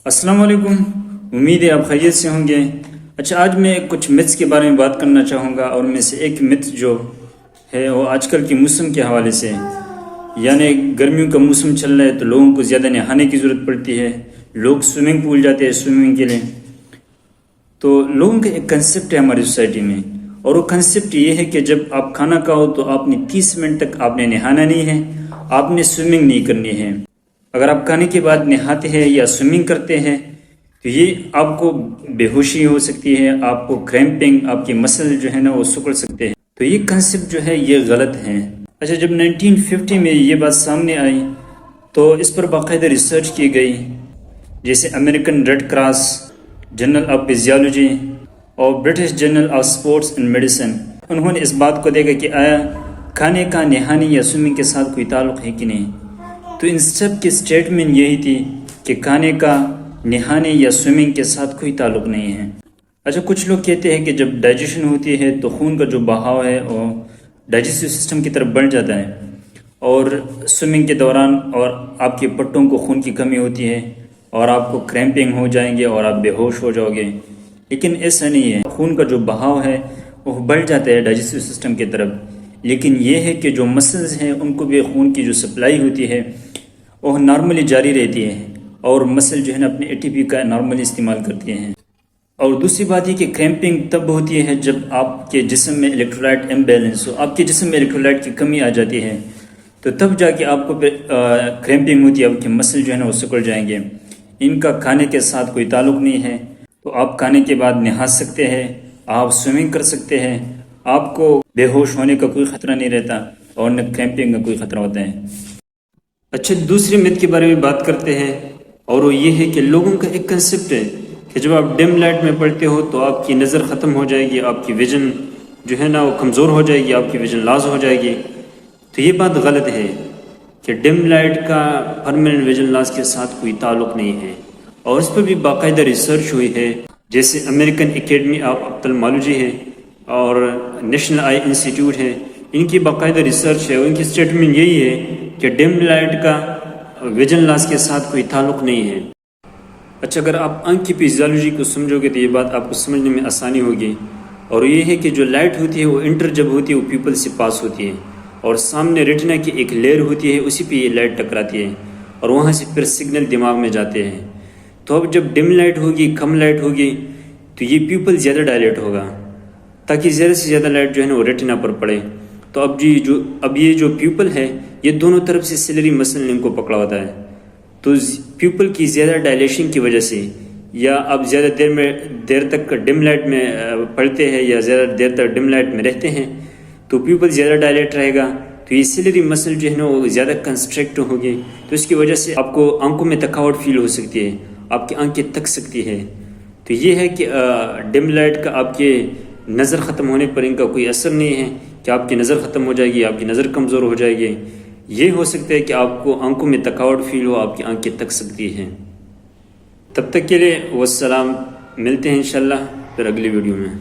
السلام علیکم، امید ہے آپ خیریت سے ہوں گے۔ اچھا، آج میں کچھ متس کے بارے میں بات کرنا چاہوں گا، اور میں سے ایک مت جو ہے وہ آج کل کے موسم کے حوالے سے، یعنی گرمیوں کا موسم چل رہا ہے تو لوگوں کو زیادہ نہانے کی ضرورت پڑتی ہے، لوگ سوئمنگ پول جاتے ہیں سوئمنگ کے لیے۔ تو لوگوں کا ایک کنسیپٹ ہے ہماری سوسائٹی میں، اور وہ کنسیپٹ یہ ہے کہ جب آپ کھانا کھاؤ تو آپ نے 30 منٹ تک آپ نے نہانا نہیں ہے، آپ نے سوئمنگ نہیں کرنی ہے۔ اگر آپ کھانے کے بعد نہاتے ہیں یا سوئمنگ کرتے ہیں تو یہ آپ کو بے ہوشی ہو سکتی ہے، آپ کو کریمپنگ، آپ کے مسل جو ہے نا وہ سکڑ سکتے ہیں۔ تو یہ کنسیپٹ جو ہے یہ غلط ہے۔ اچھا، جب 1950 میں یہ بات سامنے آئی تو اس پر باقاعدہ ریسرچ کی گئی، جیسے American red cross, journal of physiology اور British journal of sports and medicine. انہوں نے اس بات کو دیکھا کہ آیا کھانے کا نہانے یا سوئمنگ کے ساتھ کوئی تعلق ہے کہ نہیں۔ تو ان سب کی سٹیٹمنٹ یہی تھی کہ کھانے کا نہانے یا سوئمنگ کے ساتھ کوئی تعلق نہیں ہے۔ اچھا، کچھ لوگ کہتے ہیں کہ جب ڈائجیشن ہوتی ہے تو خون کا جو بہاؤ ہے وہ ڈائجسٹو سسٹم کی طرف بڑھ جاتا ہے، اور سوئمنگ کے دوران اور آپ کے پٹوں کو خون کی کمی ہوتی ہے اور آپ کو کریمپنگ ہو جائیں گے اور آپ بے ہوش ہو جاؤ گے۔ لیکن ایسا نہیں ہے، خون کا جو بہاؤ ہے وہ بڑھ جاتا ہے ڈائجسٹو سسٹم کی طرف، لیکن یہ ہے کہ جو مسلز ہیں ان کو بھی خون کی جو سپلائی ہوتی ہے وہ نارملی جاری رہتی ہے، اور مسل جو ہے نا اپنے ATP کا نارملی استعمال کرتی ہیں۔ اور دوسری بات یہ کہ کریمپنگ تب ہوتی ہے جب آپ کے جسم میں الیکٹرولائٹ امبیلنس ہو، آپ کے جسم میں الیکٹرولائٹ کی کمی آ جاتی ہے، تو تب جا کے آپ کو کریمپنگ ہوتی ہے، آپ کے مسل جو ہے نا وہ سکڑ جائیں گے۔ ان کا کھانے کے ساتھ کوئی تعلق نہیں ہے۔ تو آپ کھانے کے بعد نہا سکتے ہیں، آپ سوئمنگ کر سکتے ہیں، آپ کو بے ہوش ہونے کا کوئی خطرہ نہیں رہتا، اور نہ کریمپنگ کا کوئی خطرہ ہوتا ہے۔ اچھا، دوسری مت کے بارے میں بات کرتے ہیں، اور وہ یہ ہے کہ لوگوں کا ایک کنسیپٹ ہے کہ جب آپ ڈم لائٹ میں پڑھتے ہو تو آپ کی نظر ختم ہو جائے گی، آپ کی ویژن جو ہے نا وہ کمزور ہو جائے گی، آپ کی ویژن لاس ہو جائے گی۔ تو یہ بات غلط ہے کہ ڈم لائٹ کا پرماننٹ ویژن لاس کے ساتھ کوئی تعلق نہیں ہے، اور اس پر بھی باقاعدہ ریسرچ ہوئی ہے، جیسے امریکن اکیڈمی آف آپتھلمالوجی ہے اور نیشنل آئی انسٹیٹیوٹ ہے، ان کی باقاعدہ ریسرچ ہے، اور ان کی سٹیٹمنٹ یہی ہے کہ ڈم لائٹ کا ویژن لاس کے ساتھ کوئی تعلق نہیں ہے۔ اچھا، اگر آپ آنکھ کی فزیالوجی کو سمجھو گے تو یہ بات آپ کو سمجھنے میں آسانی ہوگی، اور یہ ہے کہ جو لائٹ ہوتی ہے وہ انٹر جب ہوتی ہے وہ پیپل سے پاس ہوتی ہے، اور سامنے ریٹنا کی ایک لیئر ہوتی ہے، اسی پہ یہ لائٹ ٹکراتی ہے، اور وہاں سے پھر سگنل دماغ میں جاتے ہیں۔ تو اب جب ڈم لائٹ ہوگی، کم لائٹ ہوگی، تو یہ پیپل زیادہ ڈائلیٹ ہوگا تاکہ زیادہ سے زیادہ لائٹ جو ہے نا وہ ریٹنا پر پڑے۔ تو اب یہ جو پیپل ہے یہ دونوں طرف سے سیلری مسل ان کو پکڑا ہوتا ہے۔ تو پیپل کی زیادہ ڈائلیشن کی وجہ سے، یا آپ زیادہ دیر تک ڈم لائٹ میں پڑھتے ہیں یا زیادہ دیر تک ڈم لائٹ میں رہتے ہیں، تو پیپل زیادہ ڈائلیٹ رہے گا، تو یہ سیلری مسل جو ہے نا وہ زیادہ کنسٹرکٹ ہوگی، تو اس کی وجہ سے آپ کو آنکھوں میں تھکاوٹ فیل ہو سکتی ہے، آپ کی آنکھیں تھک سکتی ہے۔ تو یہ ہے کہ ڈم لائٹ کا آپ کے نظر ختم ہونے پر ان کا کوئی اثر نہیں ہے کہ آپ کی نظر ختم ہو جائے گی، آپ کی نظر کمزور ہو جائے گی۔ یہ ہو سکتا ہے کہ آپ کو آنکھوں میں تھکاوٹ فیل ہو، آپ کی آنکھیں تھک سکتی ہیں۔ تب تک کے لیے والسلام، ملتے ہیں انشاءاللہ پھر اگلی ویڈیو میں۔